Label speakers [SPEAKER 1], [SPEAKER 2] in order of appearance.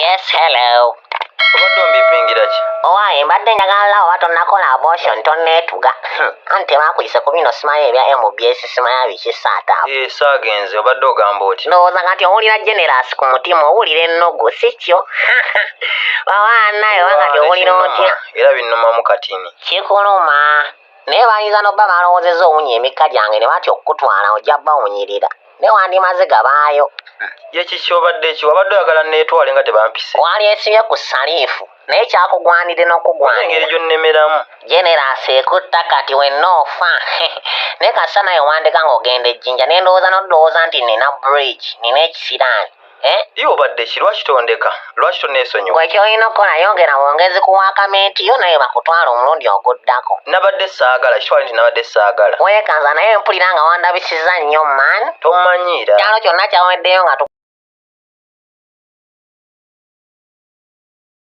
[SPEAKER 1] Yes, hello.
[SPEAKER 2] Obadde ombipingira ki?
[SPEAKER 1] Owaye mbadde njagala oba tonnakola abortion tonneetuga. Anti baakuyise ku bino simanyi ebya MBS simanyi biki saataawo.
[SPEAKER 2] Saagenze obadde ogamba oti.
[SPEAKER 1] Ndowooza kati owulira generous ku mutima owulira ennogo si kyo? Bawaanaye oba kati owulira otya?
[SPEAKER 2] Era binnumamu katini.
[SPEAKER 1] Kikuluma. Naye bayinza n'obba balowoozezza owunya emikka gyange ne batya okukutwala ojja bawunyirira. Ne wandimaze gabaayo.
[SPEAKER 2] Ye kiki obadde ki? Wabadde oyagala neetwale nga tebampise.
[SPEAKER 1] Wali esibye ku saliifu naye kyakugwanidde n'okugwanira.
[SPEAKER 2] Engeri gy'onnemeramu.
[SPEAKER 1] Generous ekutta kati wenna ofa. Naye kasita naye wandeka ng'ogenda ejjinja ne ndowooza n'odowooza nti nina bridge nina ekisiraani.
[SPEAKER 2] Ye obadde ki? Lwaki tondeka? Lwaki tonneesonyiwa?
[SPEAKER 1] Gwe kyolina okukola yongera bwongezi ku waakamenti yo naye bakutwala omulundi oguddako.
[SPEAKER 2] Nabadde saagala kitwale nti nabadde saagala.
[SPEAKER 1] Weekanza naye mpulira nga wandabisizza nnyo man.
[SPEAKER 2] Tommanyiira.
[SPEAKER 1] Kyalo kyonna kyaweddeyo nga